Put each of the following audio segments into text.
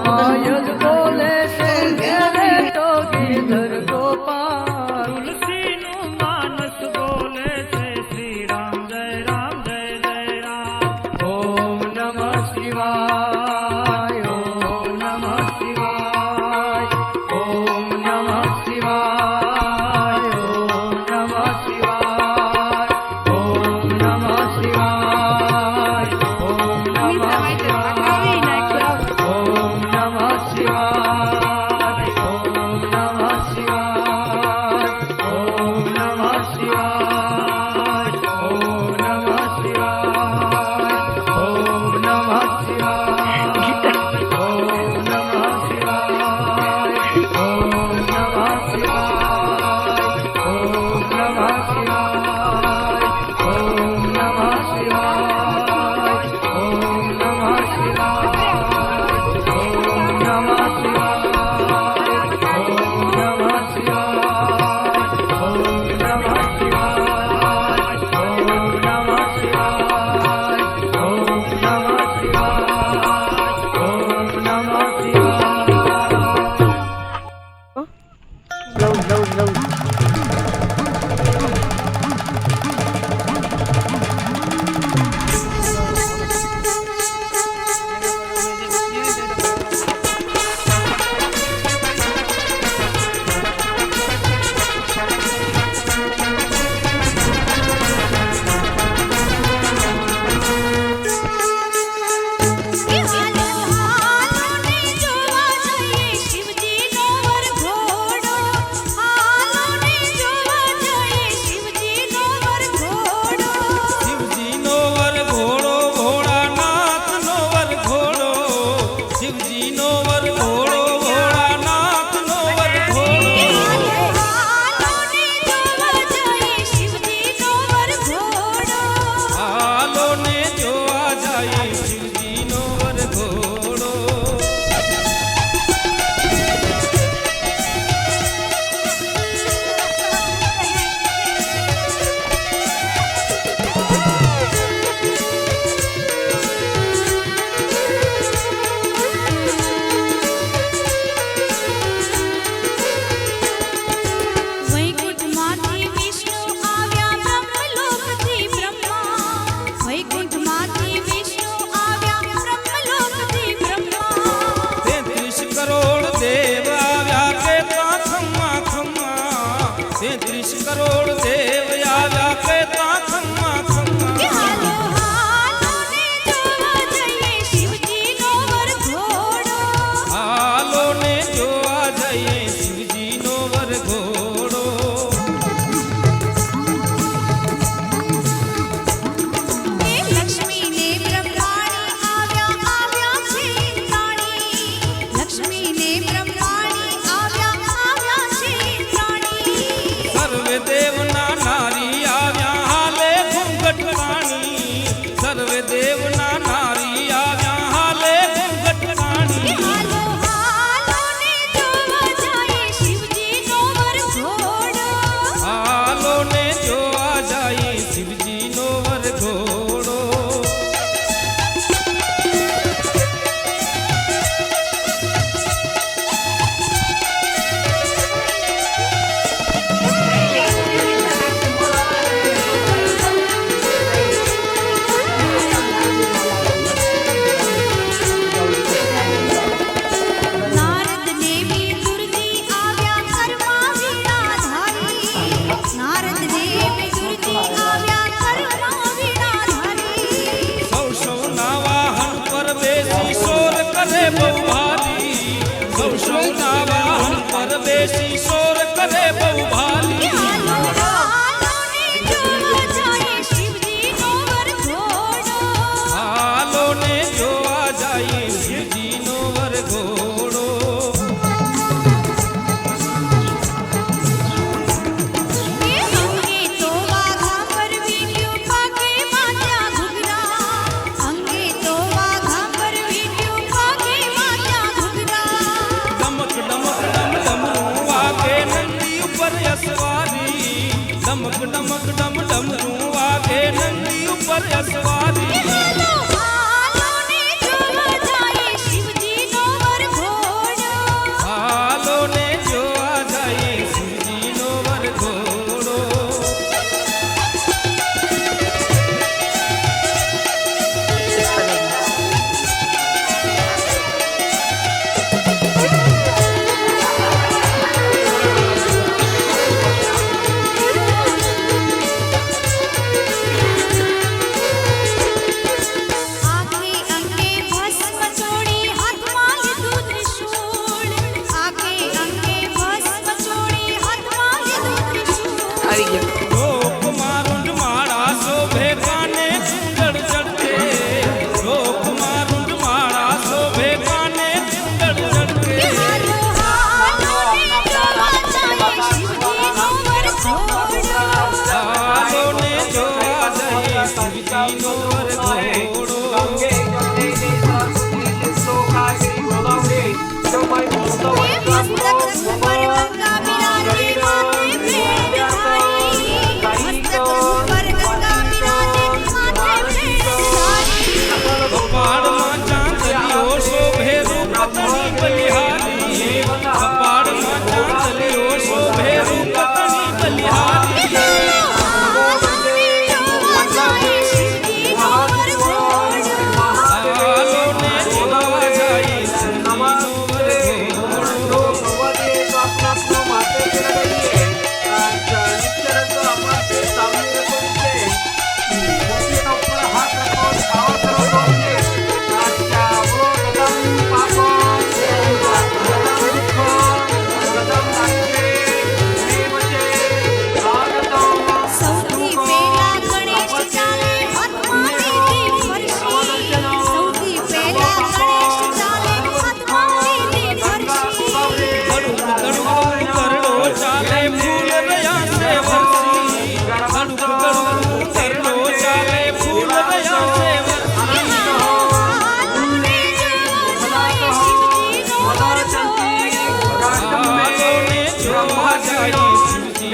પાયલ બોલે છે ઘેરે તો ગીધર ગોપાલ તુલસીનું માનસ બોલે છે શ્રી રામ જય રામ જય જય રામ. ઓમ નમઃ શિવાય ઓમ નમઃ શિવાય ઓમ નમઃ શિવાય ઓમ નમઃ શિવાય ઓમ નમઃ શિવાય ઓમ નમઃ શિવાય ઓમ નમઃ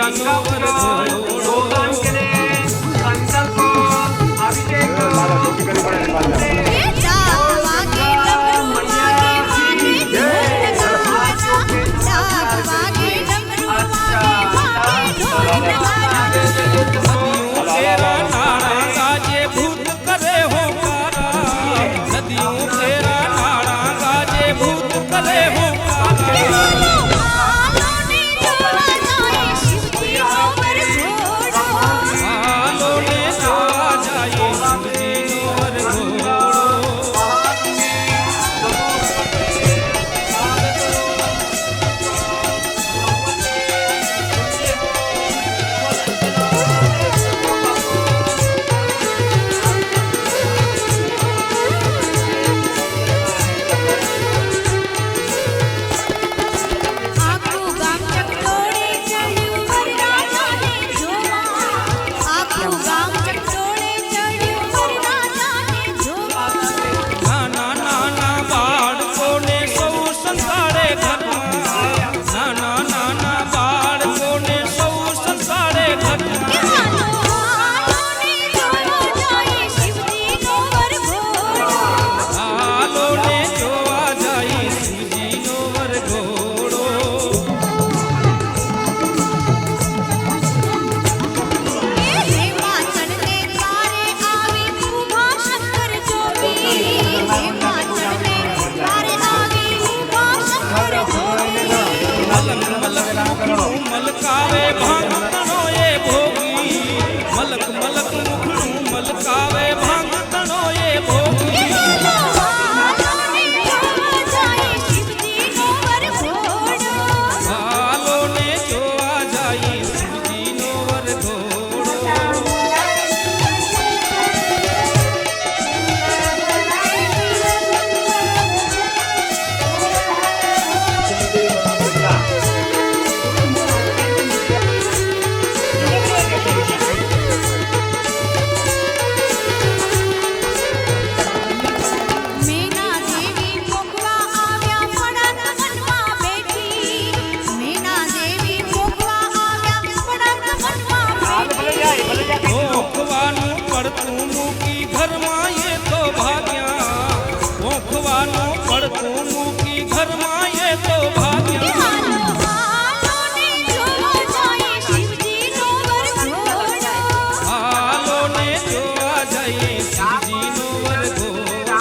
શિવજીનો વરઘોડો તેરા નાણા ગાજે ભૂત કરે હોકારા નદીઓ તેરા નાણા ગાજે ભૂત કરે હોકારા હાલો ને જોવા જાય શિવજીનો વરઘોડો નાના નાના બાળકોને સૌ સંતાડે ઘરમાં નાના નાના બાળકોને સૌ સંતાડે ઘરમાં હાલો ને જોવા જાય શિવજીનો વરઘોડો મલકાવે ભાંગતણો એ ભોગી મલક મલક મુખડું મલકાવે ભાંગતણો એ ભોગી હાલો ને જોવા જાય શિવજીનો વરઘોડો ઓખવાનું પડતું મૂકી ઘરમાં એ તો ભાગ્યા ઓખવાનું પડતું મૂકી ઘરમાં એ તો ભાગ્યા હાલો ને જોવા જઈએ શિવજીનો વરઘોડો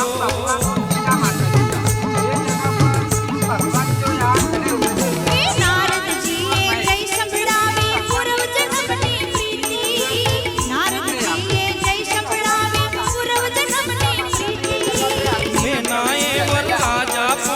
મેનાએ વરરાજા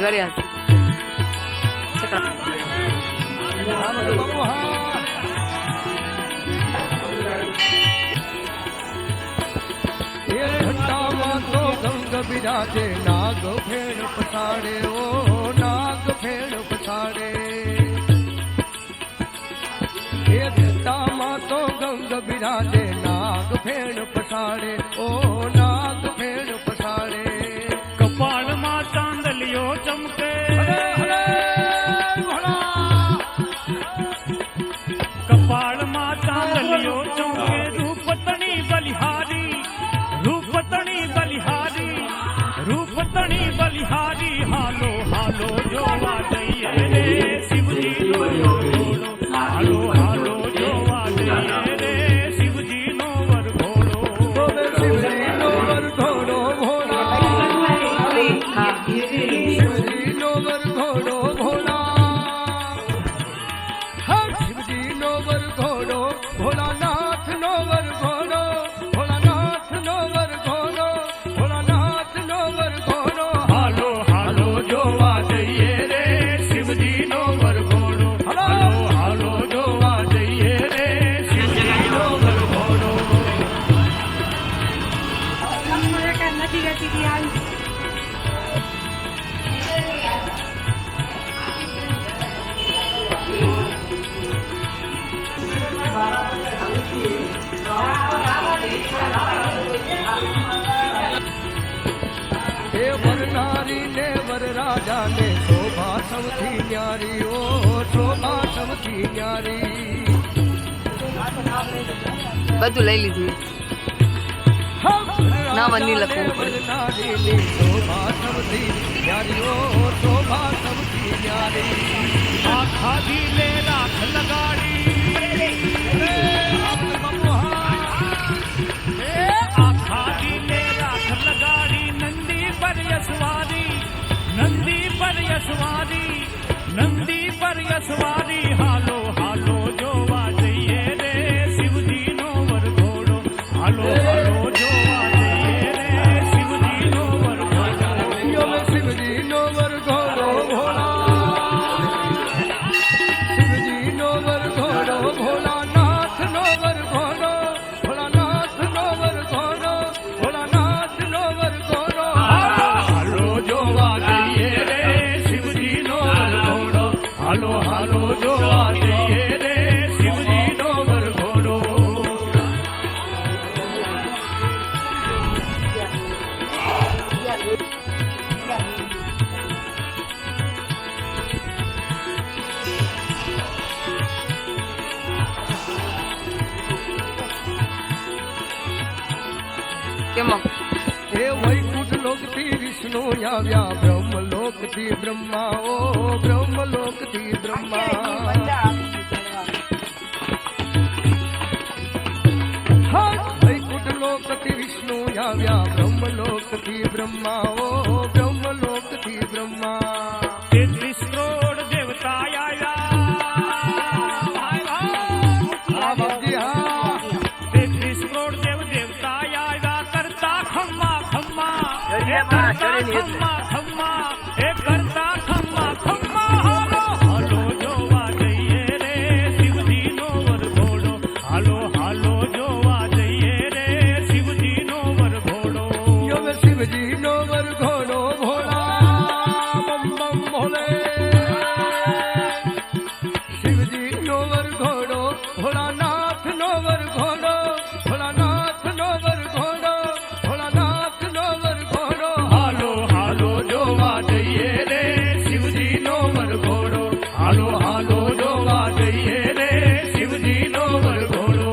કર્યા છે. બિરાજે નાગ ફેણ પછાડે ઓ નાગ ફેણ પછાડે એ ધરતામાં તો ગંગ બિરાજે નાગ ફેણ પછાડે ઓ નાગ ફેણ પછાડે કપાળમાં ચાંદલિયો ચમકે કપાળમાં ચાંદલિયો ચમકે રૂપતણી બલિહારી રૂપતણી બલિહારી રૂપતણી બલિહારી હાલો હાલો જોવા જઈએ રે શિવજી નો વરઘોડો હાલો હાલો જોવા જઈએ રે શિવજી નો વરઘોડો શિવજી નો વરઘોડો ભોળા શિવજી નો વરઘોડો ભોળા શિવજી નો વરઘોડો ભોળાનાથ નો વરઘોડો ભોળાનાથ નો વરઘોડો ભોળાનાથ નો વરઘોડો હાલો હાલો જોવા જઈએ રે શિવજી નો વરઘોડો હાલો હાલો જોવા જઈએ રે શિવજી નો વરઘોડો એ વરનારી ને વરરાજા ને શોભા સૌથી ન્યારી ઓ શોભા સૌથી ન્યારી બધું લઈ લીધું. ના, વની લખવું પડે. વરનારી ને શોભા સૌથી ન્યારી ઓ શોભા સૌથી ન્યારી આખા દિલે રાખ લગાડી આખા દિલે રાખ લગાડી નંદી પર યશવારી નંદી પર યશવારી નંદી પર યશવારી હાલો હાલો જોવા જઈએ રે શિવજી નો વરઘોડો હાલો હાલો જોવા જઈએ રે શિવજી નો વરઘોડો શિવજી નો વરઘોડો ભોળા શિવજી નો વરઘોડો ભોળાનાથ નો વરઘોડો ભોળાનાથ નો વરઘોડો ભોળાનાથ નો વરઘોડો હાલો જોવા જઈએ રે શિવજી નો વરઘોડો હાલો હાલો જોવા જઈએ રે શિવજી નો વરઘોડો કેમાં એ વૈકુંઠ લોકથી વિષ્ણુ આવ્યા બ્રહ્મ લોકથી બ્રહ્મા ઓ બ્રહ્મ લોકથી બ્રહ્મા વૈકુંઠ લોકથી વિષ્ણુ આવ્યા બ્રહ્મ લોકથી બ્રહ્મા ઓ બ્રહ્મ લોકથી બ્રહ્મા 33 કરોડ દેવતા આવ્યા બાપજી હા 33 કરોડ દેવતા આવ્યા કરતા ખમ્મા ખમ્મા એ કરતા ખમ્મા ખમ્મા એ કરતા ખમ્મા ખમ્મા હાલો હાલો જોવા જઈએ રે શિવજી નો વરઘોડો હાલો હાલો જોવા જઈએ રે શિવજી નો વરઘોડો શિવજી નો વરઘોડો ભોળા બમ બમ ભોલે શિવજી નો વરઘોડો ભોળાનાથ નો વરઘોડો ભોળાનાથ નો વરઘોડો ભોળાનાથ નો વરઘોડો હાલો હાલો જોવા જઈએ રે શિવજી નો વરઘોડો હાલો હાલો જોવા જઈએ રે શિવજી નો વરઘોડો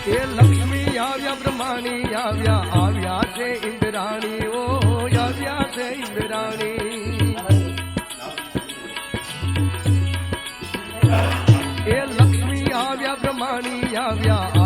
એ લક્ષ્મી આવ્યા બ્રહ્માણી આવ્યા આવ્યા છે ઇન્દ્રાણી ઓ આવ્યા છે ઇન્દ્રાણી એ લક્ષ્મી આવ્યા બ્રહ્માણી આવ્યા